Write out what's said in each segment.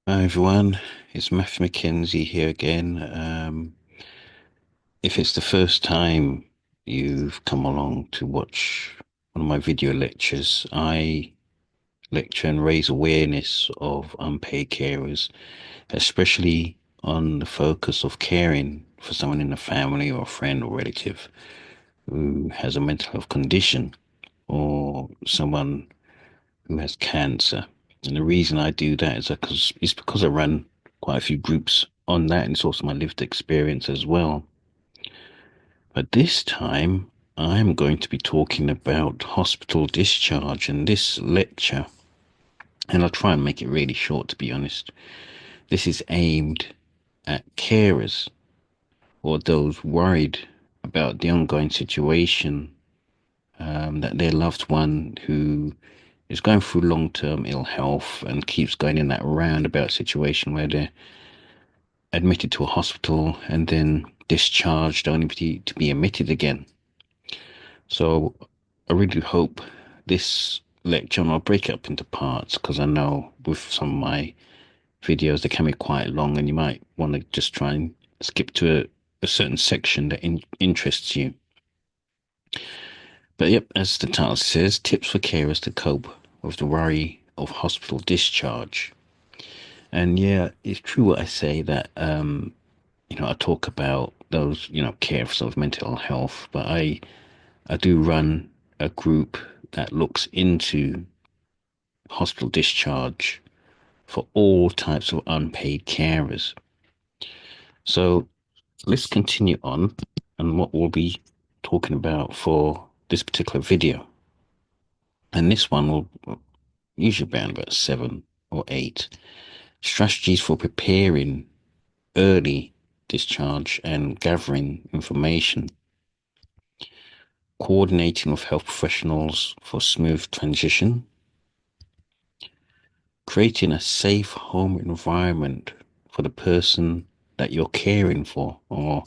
Hi everyone, it's Matthew McKenzie here again. If it's the first time you've come along to watch one of my video lectures, I lecture and raise awareness of unpaid carers, especially on the focus of caring for someone in the family or a friend or relative who has a mental health condition or someone who has cancer. And the reason I do that is because I run quite a few groups on that, and it's also my lived experience as well. But this time, I'm going to be talking about hospital discharge in this lecture, and I'll try and make it really short, to be honest. This is aimed at carers or those worried about the ongoing situation, that their loved one who is going through long-term ill health and keeps going in that roundabout situation where they're admitted to a hospital and then discharged only to be admitted again. So I really hope this lecture, and I'll break it up into parts because I know with some of my videos they can be quite long and you might want to just try and skip to a certain section that interests you. But yep, as the title says, tips for carers to cope with the worry of hospital discharge. And yeah, it's true what I say that I talk about those, carers of mental health, but I do run a group that looks into hospital discharge for all types of unpaid carers. So let's continue on and what we'll be talking about for this particular video. And this one will usually be around about 7 or 8 strategies for preparing early discharge and gathering information, coordinating with health professionals for smooth transition, creating a safe home environment for the person that you're caring for, or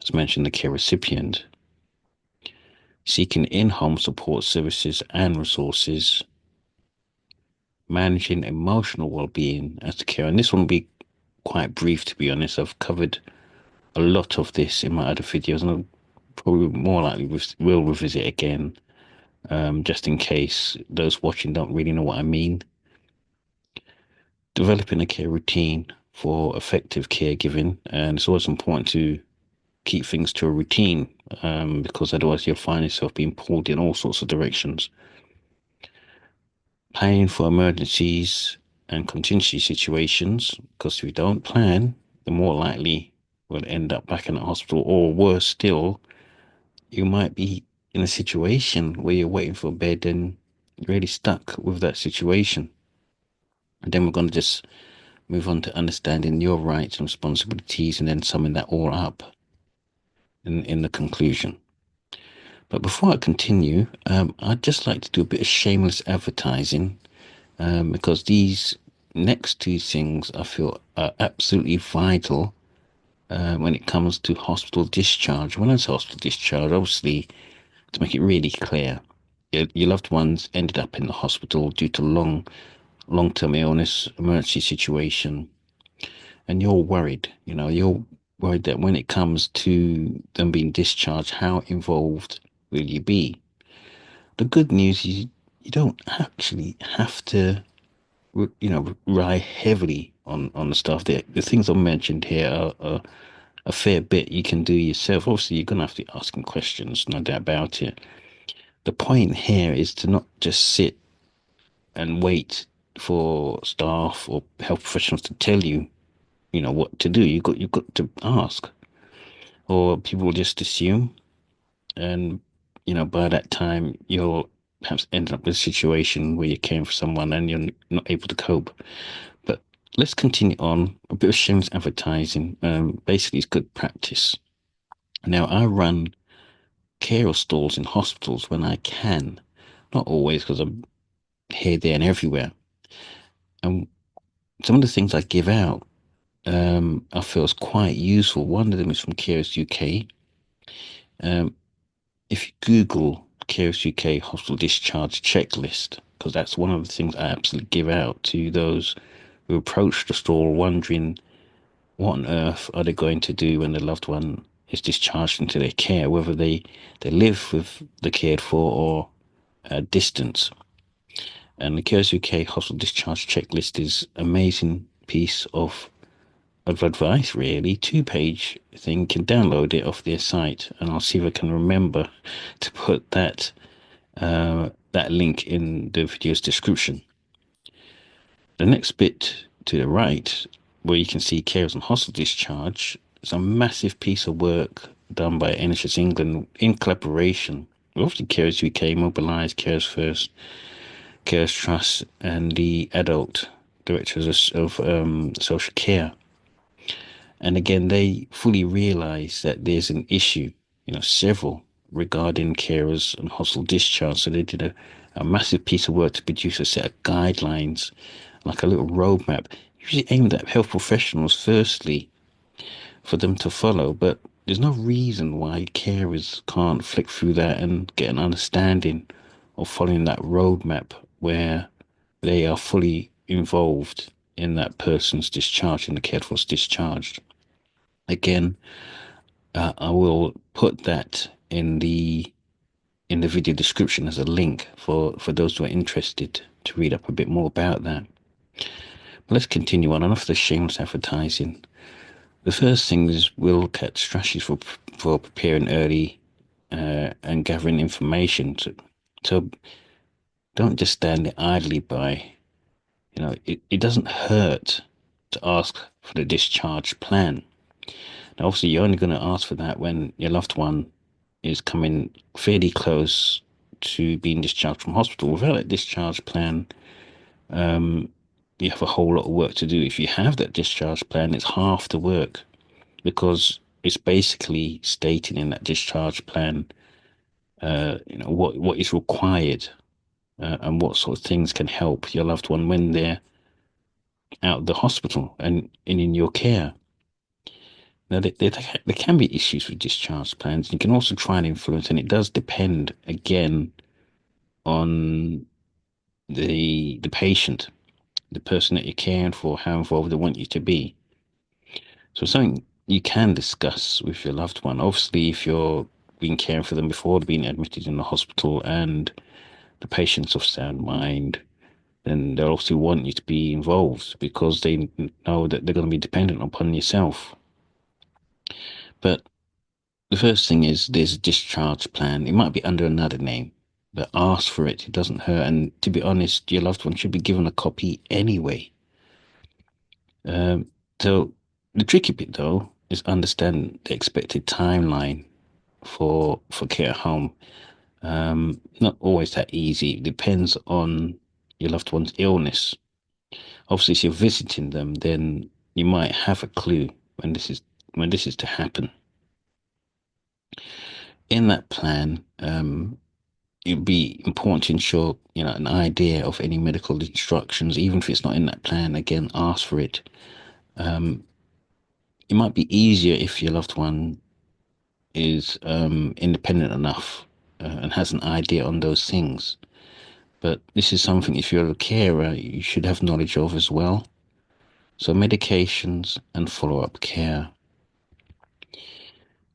as mentioned, the care recipient, seeking in-home support services and resources, managing emotional well-being as the care. And this one will be quite brief, to be honest. I've covered a lot of this in my other videos, and I'll probably more likely will revisit again, just in case those watching don't really know what I mean. Developing a care routine for effective caregiving, and it's always important to keep things to a routine, because otherwise you'll find yourself being pulled in all sorts of directions. Planning for emergencies and contingency situations, because if you don't plan, the more likely we'll end up back in the hospital, or worse still, you might be in a situation where you're waiting for a bed and you're really stuck with that situation. And then we're going to just move on to understanding your rights and responsibilities and then summing that all up in the conclusion. But before I continue, I'd just like to do a bit of shameless advertising, because these next two things I feel are absolutely vital when it comes to hospital discharge. When I say hospital discharge, obviously, to make it really clear, your loved ones ended up in the hospital due to long-term illness, emergency situation, and you're worried. You're worried that when it comes to them being discharged, how involved will you be? The good news is you don't actually have to, rely heavily on the stuff. The things I mentioned here are a fair bit you can do yourself. Obviously, you're going to have to be asking questions, no doubt about it. The point here is to not just sit and wait for staff or health professionals to tell you, what to do. You've got to ask, or people will just assume, and by that time you'll perhaps end up in a situation where you're caring for someone and you're not able to cope. But let's continue on. A bit of shameless advertising. Basically, it's good practice. Now, I run care stalls in hospitals when I can, not always because I'm here, there, and everywhere. And some of the things I give out, I feel is quite useful. One of them is from Carers UK. Um, if you Google Carers UK hospital discharge checklist, because that's one of the things I absolutely give out to those who approach the stall wondering what on earth are they going to do when the loved one is discharged into their care, whether they live with the cared for or at distance. And the Cares UK hospital discharge checklist is an amazing piece of advice, really. 2-page thing. You can download it off their site, and I'll see if I can remember to put that link in the video's description. The next bit to the right, where you can see carers and hospital discharge, is a massive piece of work done by NHS England in collaboration with the Carers UK, Mobilise, Carers First, Carers Trust, and the adult directors of social care. And again, they fully realise that there's an issue, several, regarding carers and hospital discharge. So they did a massive piece of work to produce a set of guidelines, like a little roadmap, usually aimed at health professionals firstly, for them to follow. But there's no reason why carers can't flick through that and get an understanding of following that roadmap where they are fully involved in that person's discharge, in the cared for's discharged. Again, I will put that in the video description as a link for those who are interested to read up a bit more about that. But let's continue on. Enough of the shameless advertising. The first thing is we'll look at strategies for preparing early and gathering information. So don't just stand there idly by. It doesn't hurt to ask for the discharge plan. Now, obviously, you're only going to ask for that when your loved one is coming fairly close to being discharged from hospital. Without a discharge plan, you have a whole lot of work to do. If you have that discharge plan, it's half the work, because it's basically stating in that discharge plan, what is required and what sort of things can help your loved one when they're out of the hospital and in your care. Now, there can be issues with discharge plans. You can also try and influence, and it does depend, again, on the patient, the person that you're caring for, how involved they want you to be. So something you can discuss with your loved one. Obviously, if you're been caring for them before being admitted in the hospital and the patient's of sound mind, then they'll also want you to be involved because they know that they're going to be dependent upon yourself. But the first thing is there's a discharge plan. It might be under another name, but ask for it. It doesn't hurt. And to be honest, your loved one should be given a copy anyway. So the tricky bit, though, is understand the expected timeline for care at home. Not always that easy. It depends on your loved one's illness. Obviously, if you're visiting them, then you might have a clue when this is to happen. In that plan, it'd be important to ensure an idea of any medical instructions, even if it's not in that plan. Again, ask for it. It might be easier if your loved one is independent enough and has an idea on those things. But this is something, if you're a carer, you should have knowledge of as well. So medications and follow-up care.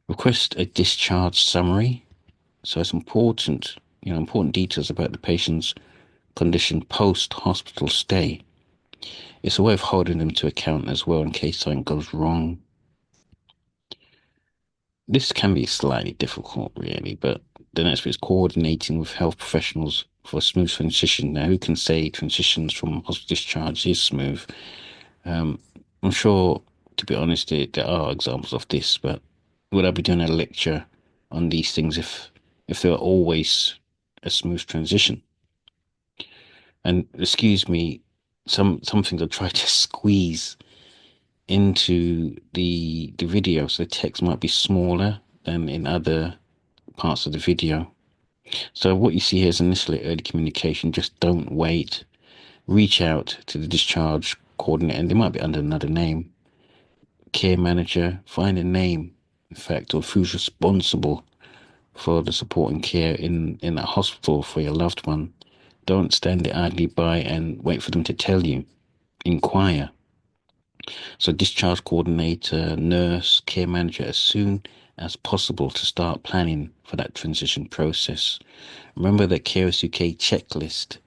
Request a discharge summary. So it's important details about the patient's condition post-hospital stay. It's a way of holding them to account as well in case something goes wrong. This can be slightly difficult, really, but the next bit is coordinating with health professionals for a smooth transition. Now, who can say transitions from hospital discharge is smooth? I'm sure, to be honest, there are examples of this, but would I be doing a lecture on these things if there were always a smooth transition? And excuse me, some things I try to squeeze into the video, so the text might be smaller than in other parts of the video. So what you see here is initially early communication. Just don't wait. Reach out to the discharge coordinator, and they might be under another name. Care manager, find a name, in fact, of who's responsible for the support and care in that hospital for your loved one. Don't stand there idly by and wait for them to tell you. inquire. So discharge coordinator, nurse, care manager, as soon as possible to start planning for that transition process. Remember that Carers UK checklist.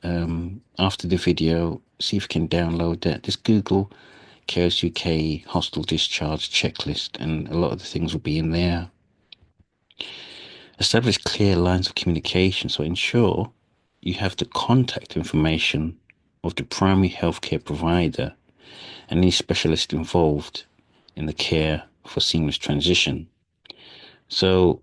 After the video, see if you can download that. Just Google Carers UK hospital discharge checklist, and a lot of the things will be in there. Establish clear lines of communication, so ensure you have the contact information of the primary healthcare provider and any specialist involved in the care for seamless transition. So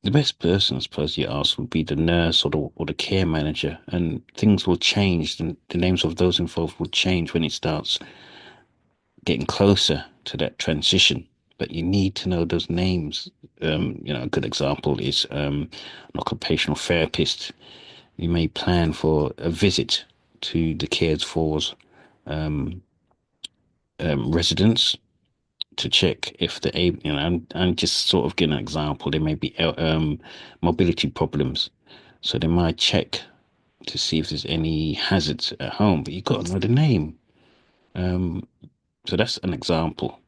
the best person, I suppose, you ask would be the nurse or the care manager, and things will change. And the names of those involved will change when it starts getting closer to that transition. But you need to know those names. A good example is an occupational therapist. You may plan for a visit to the cared for's residents to check if they're able, and just sort of give an example, there may be mobility problems. So they might check to see if there's any hazards at home, but you've got to know the name. So that's an example.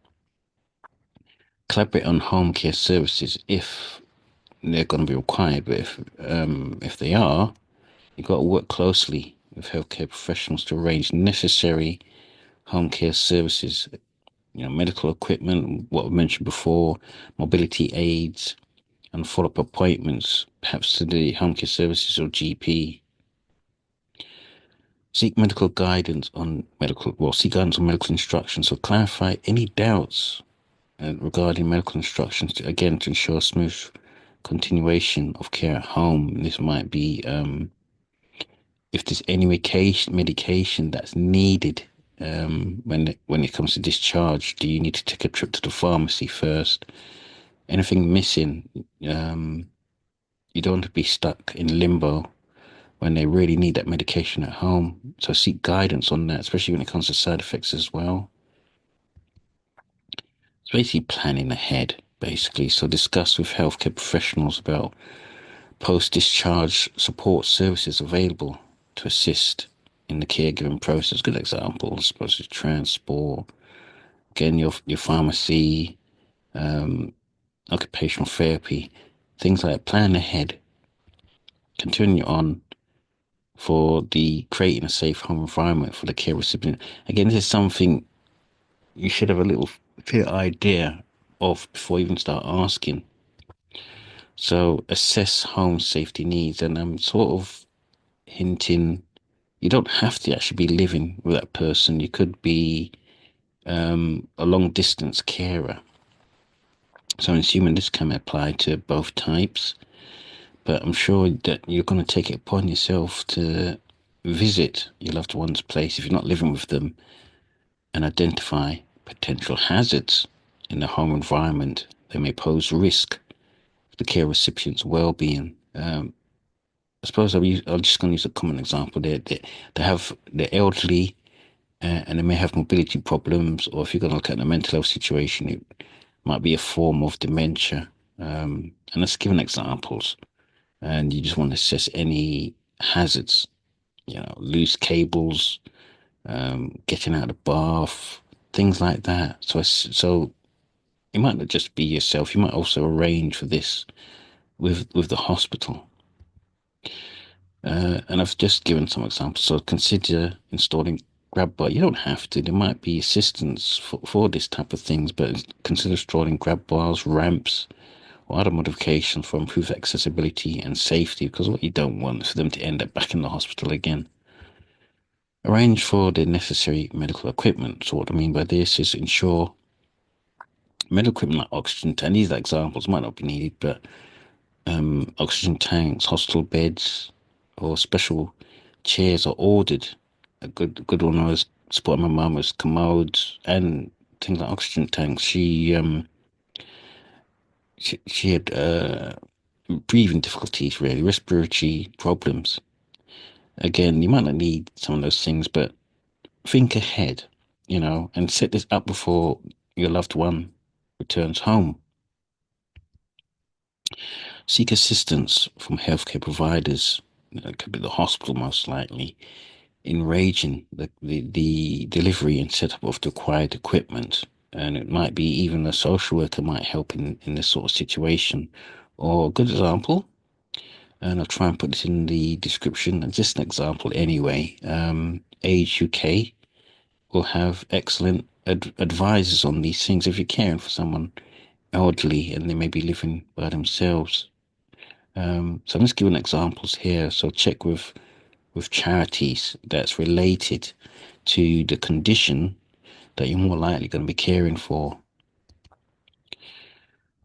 Collaborate on home care services if they're going to be required, but if they are, you've got to work closely with healthcare professionals to arrange necessary home care services, medical equipment, what we mentioned before, mobility aids, and follow-up appointments, perhaps to the home care services or GP. Seek guidance on medical instructions. So clarify any doubts regarding medical instructions to ensure smooth continuation of care at home. This might be if there's any medication that's needed when it comes to discharge. Do you need to take a trip to the pharmacy first? Anything missing? You don't want to be stuck in limbo when they really need that medication at home. So seek guidance on that, especially when it comes to side effects as well. It's basically planning ahead, basically. So discuss with healthcare professionals about post-discharge support services available to assist in the caregiving process. Good examples, such as transport, again, your pharmacy, occupational therapy, things like that. Plan ahead. Continue on for the creating a safe home environment for the care recipient. Again, this is something you should have a little clear idea of before you even start asking. So assess home safety needs, and I'm sort of hinting you don't have to actually be living with that person. You could be a long distance carer. So I'm assuming this can apply to both types, but I'm sure that you're going to take it upon yourself to visit your loved one's place if you're not living with them and identify potential hazards in the home environment that may pose risk for the care recipient's well-being. I suppose I'm just going to use a common example. They have the elderly and they may have mobility problems, or if you're going to look at the mental health situation, it might be a form of dementia. And let's give examples. And you just want to assess any hazards, loose cables, getting out of the bath, things like that. So it might not just be yourself. You might also arrange for this with the hospital. And I've just given some examples. So consider installing grab bar. You don't have to. There might be assistance for this type of things, but consider installing grab bars, ramps, or other modifications for improved accessibility and safety, because what you don't want is for them to end up back in the hospital again. Arrange for the necessary medical equipment. So what I mean by this is ensure medical equipment like oxygen tanks, these examples might not be needed, but oxygen tanks, hospital beds, or special chairs are ordered. A good one I was supporting my mum was commodes and things like oxygen tanks. She had breathing difficulties, really, respiratory problems. Again, you might not need some of those things, but think ahead, and set this up before your loved one returns home. Seek assistance from healthcare providers. It could be the hospital, most likely, in arranging the delivery and setup of the required equipment. And it might be even a social worker might help in this sort of situation. Or a good example, and I'll try and put this in the description, and just an example anyway. Age UK will have excellent advisors on these things if you're caring for someone elderly and they may be living by themselves. So I'm just giving examples here. So check with charities that's related to the condition that you're more likely going to be caring for.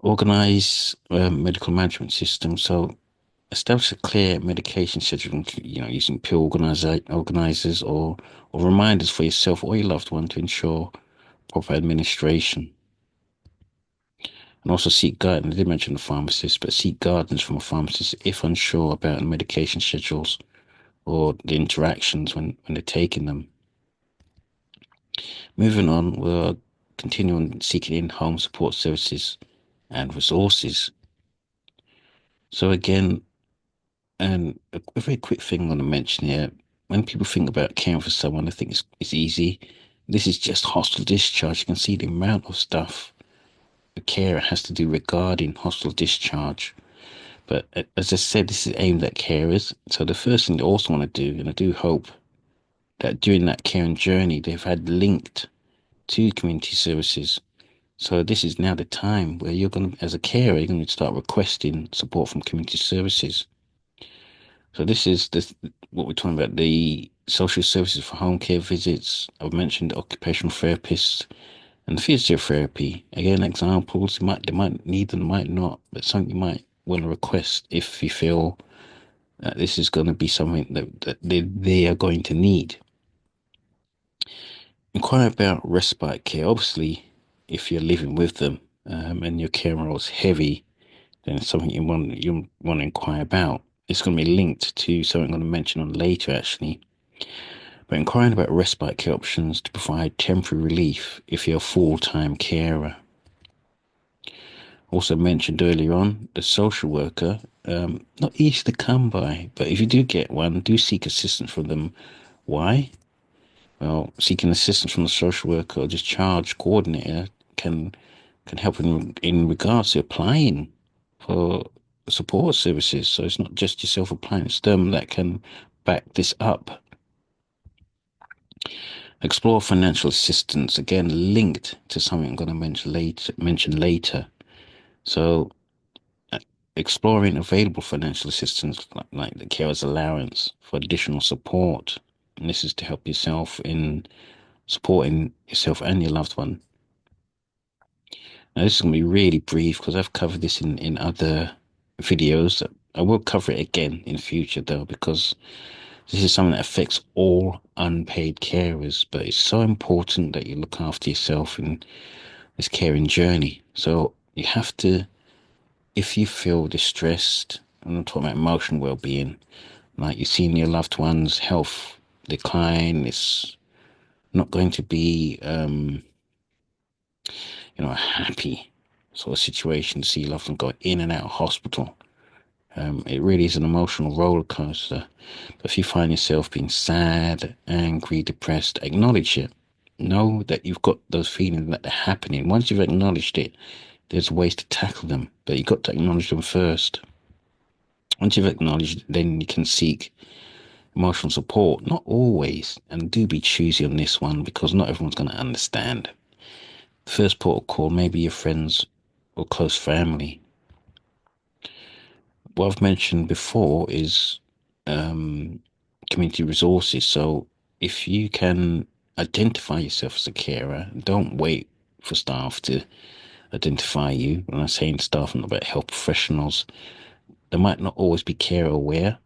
Organize medical management system. So establish a clear medication schedule, using pill organizers or reminders for yourself or your loved one to ensure proper administration. And also seek guidance. I did mention the pharmacist, but seek guidance from a pharmacist if unsure about the medication schedules or the interactions when they're taking them. Moving on, we'll continue on seeking in-home support services and resources. So again, and a very quick thing I want to mention here, when people think about caring for someone, I think it's easy. This is just hospital discharge. You can see the amount of stuff a carer has to do regarding hospital discharge. But as I said, this is aimed at carers. So the first thing they also want to do, and I do hope that during that caring journey, they've had linked to community services. So this is now the time where you're going to, as a carer, you're going to start requesting support from community services. So this is what we're talking about, the social services for home care visits. I've mentioned occupational therapists and physiotherapy. Again, examples, they might need them, might not, but something you might want to request if you feel that this is going to be something that they are going to need. Inquire about respite care. Obviously, if you're living with them and your care role is heavy, then it's something you want to inquire about. It's going to be linked to something I'm going to mention on later, actually. But inquiring about respite care options to provide temporary relief if you're a full-time carer. Also mentioned earlier on, the social worker, not easy to come by, but if you do get one, do seek assistance from them. Why? Well, seeking assistance from the social worker or discharge coordinator can help in regards to applying for support services. So it's not just yourself applying, it's them that can back this up. Explore financial assistance, again linked to something I'm going to mention later. So exploring available financial assistance like the carer's allowance for additional support. And this is to help yourself in supporting yourself and your loved one. Now this is going to be really brief because I've covered this in other videos. I will cover it again in future though, because this is something that affects all unpaid carers, but it's so important that you look after yourself in this caring journey. So you have to, if you feel distressed, I'm not talking about emotional well-being, like you've seen your loved one's health decline, it's not going to be a happy sort of situation to see your loved one go in and out of hospital. It really is an emotional roller coaster. But if you find yourself being sad, angry, depressed, acknowledge it. Know that you've got those feelings that are happening. Once you've acknowledged it, there's ways to tackle them, but you've got to acknowledge them first. Once you've acknowledged it, then you can seek emotional support. Not always, and do be choosy on this one because not everyone's going to understand. The first port of call may be your friends or close family. What I've mentioned before is community resources. So if you can identify yourself as a carer, don't wait for staff to identify you. When I'm saying staff, I'm not about health professionals. They might not always be carer aware,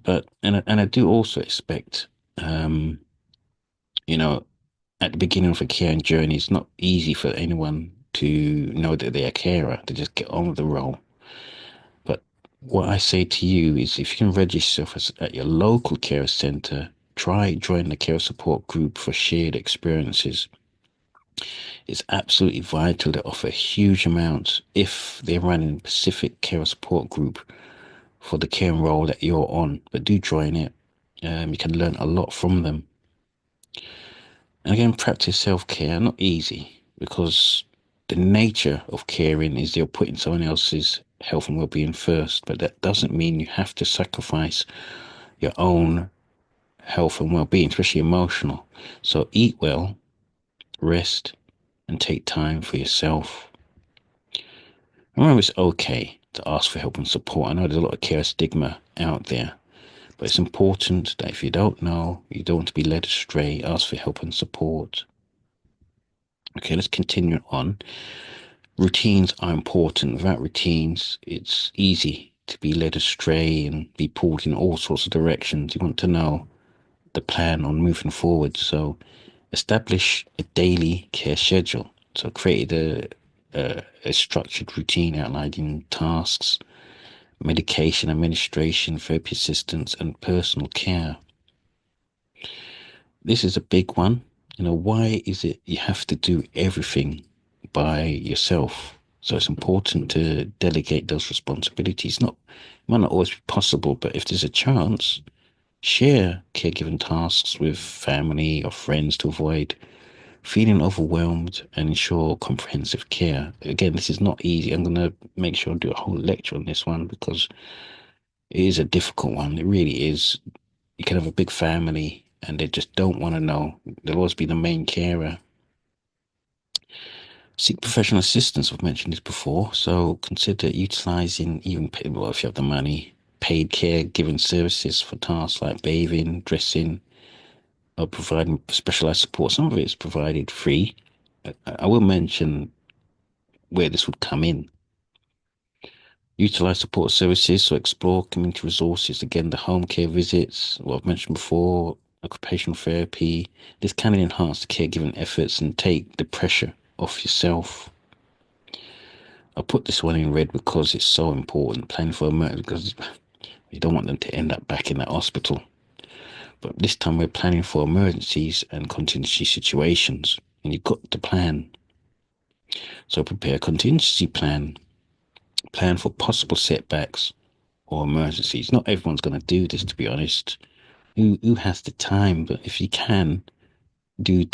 but and I do also expect, at the beginning of a caring journey, it's not easy for anyone to know that they're a carer. They just get on with the role. But what I say to you is if you can register yourself at your local care centre, try join the care support group for shared experiences. It's absolutely vital. They offer huge amounts if they're running a specific care support group for the care role that you're on. But do join it. You can learn a lot from them. And again, practice self-care. Not easy, because the nature of caring is you're putting someone else's health and well-being first, but that doesn't mean you have to sacrifice your own health and well-being, especially emotional. So eat well, rest, and take time for yourself. Remember, it's okay to ask for help and support. I know there's a lot of care stigma out there, but it's important that if you don't know, you don't want to be led astray, ask for help and support. Okay, let's continue on. Routines are important. Without routines, it's easy to be led astray and be pulled in all sorts of directions. You want to know the plan on moving forward. So establish a daily care schedule. So create a structured routine outlining tasks, medication administration, therapy assistance, and personal care. This is a big one. Why is it you have to do everything by yourself? So it's important to delegate those responsibilities. It might not always be possible, but if there's a chance, share caregiving tasks with family or friends to avoid feeling overwhelmed and ensure comprehensive care. Again, this is not easy. I'm going to make sure I do a whole lecture on this one because it is a difficult one. It really is. You can have a big family and they just don't want to know. They'll always be the main carer. Seek professional assistance. I've mentioned this before. So consider utilizing, even well, if you have the money, paid caregiving services for tasks like bathing, dressing, or providing specialized support. Some of it is provided free. I will mention where this would come in. Utilize support services, so explore community resources. Again, the home care visits, what I've mentioned before, occupational therapy. This can enhance the caregiving efforts and take the pressure off yourself. I put this one in red because it's so important. Planning for emergency, because you don't want them to end up back in that hospital. But this time we're planning for emergencies and contingency situations, and you've got to plan. So prepare a contingency plan. Plan for possible setbacks or emergencies. Not everyone's going to do this, to be honest. Who has the time? But if you can, do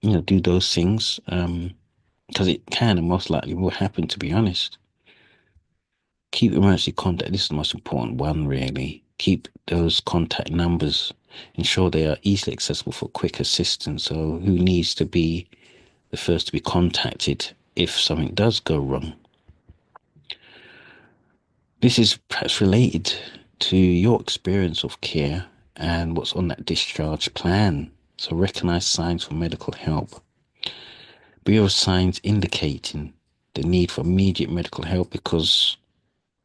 those things, because it can and most likely will happen. To be honest, keep emergency contact. This is the most important one, really. Keep those contact numbers. Ensure they are easily accessible for quick assistance. So, who needs to be the first to be contacted if something does go wrong? This is perhaps related to your experience of care and what's on that discharge plan. So recognize signs for medical help. Beware of signs indicating the need for immediate medical help, because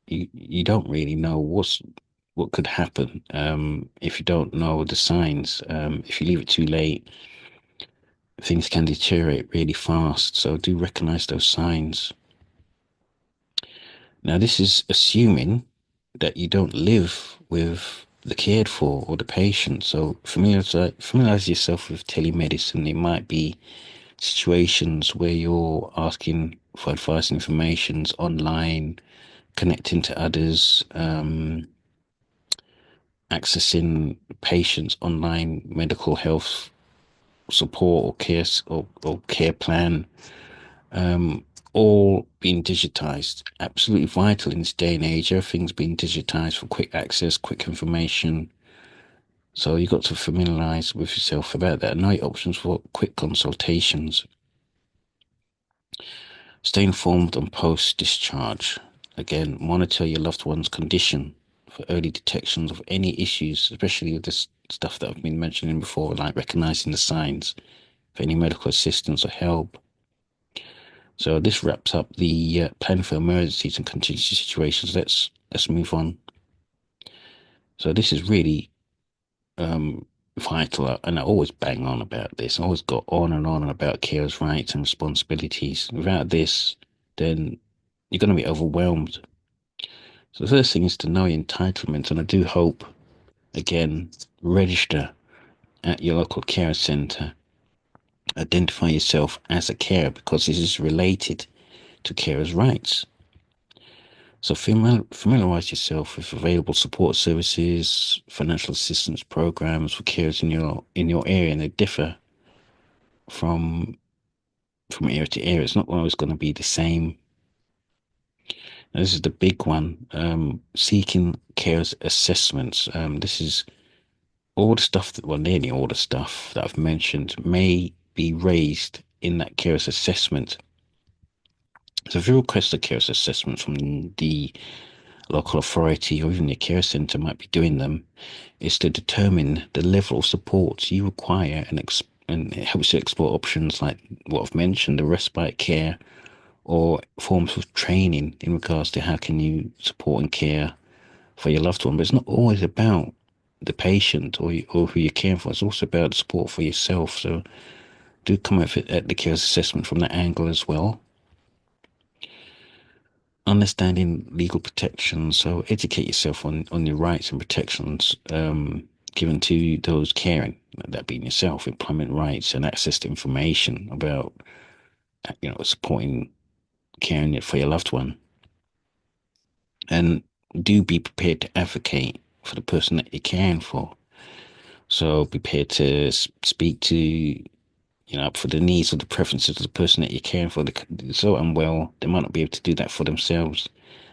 you don't really know what could happen if you don't know the signs. If you leave it too late, things can deteriorate really fast. So do recognize those signs. Now, this is assuming that you don't live with the cared for or the patient. So familiarize yourself with telemedicine. It might be situations where you're asking for advice and information online, connecting to others, accessing patients' online medical health support or care plan, all being digitized. Absolutely vital in this day and age. Everything's being digitized for quick access, quick information. So you've got to familiarize with yourself about that. Know your options for quick consultations. Stay informed on post-discharge. Again, monitor your loved one's condition for early detections of any issues, especially with this stuff that I've been mentioning before, like recognizing the signs for any medical assistance or help. So this wraps up the plan for emergencies and contingency situations. Let's move on. So this is really vital, and I always bang on about this. I always go on and on about carers' rights and responsibilities. Without this, then you're going to be overwhelmed. So the first thing is to know your entitlements, and I do hope, again, register at your local care centre. Identify yourself as a carer, because this is related to carers' rights. So familiarize yourself with available support services, financial assistance programs for carers in your area, and they differ from area to area. It's not always going to be the same. Now, this is the big one. Seeking carers assessments. This is all the stuff that, well, nearly all the stuff that I've mentioned may be raised in that carers assessment. So if you request a carers assessment from the local authority or even the care centre might be doing them, is to determine the level of support you require, and it helps you explore options like what I've mentioned, the respite care, or forms of training in regards to how can you support and care for your loved one. But it's not always about the patient or who you're caring for. It's also about support for yourself. So do come at the care assessment from that angle as well. Understanding legal protections. So educate yourself on your rights and protections given to those caring, that being yourself, employment rights and access to information about, supporting caring for your loved one. And do be prepared to advocate for the person that you're caring for. So be prepared to speak to, for the needs or the preferences of the person that you're caring for. They're so unwell, they might not be able to do that for themselves.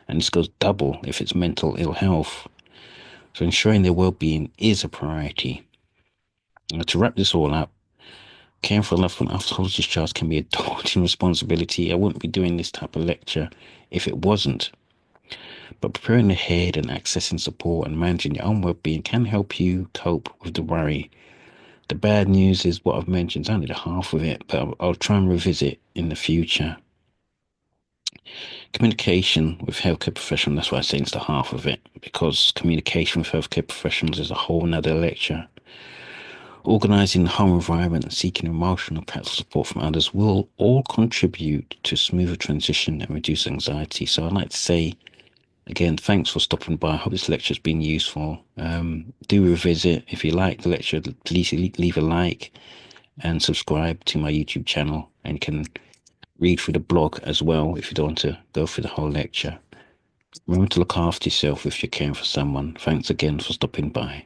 And this goes double if it's mental ill health. So ensuring their well-being is a priority. Now, to wrap this all up, caring for a loved one after hospital discharge can be a daunting responsibility. I wouldn't be doing this type of lecture if it wasn't. But preparing ahead and accessing support and managing your own well-being can help you cope with the worry. The bad news is what I've mentioned is only the half of it, but I'll try and revisit in the future. Communication with healthcare professionals, that's why I say it's the half of it, because communication with healthcare professionals is a whole nother lecture. Organising the home environment and seeking emotional and practical support from others will all contribute to a smoother transition and reduce anxiety. So I'd like to say, again, thanks for stopping by. I hope this lecture has been useful. Do revisit. If you like the lecture, please leave a like and subscribe to my YouTube channel. And you can read through the blog as well if you don't want to go through the whole lecture. Remember to look after yourself if you're caring for someone. Thanks again for stopping by.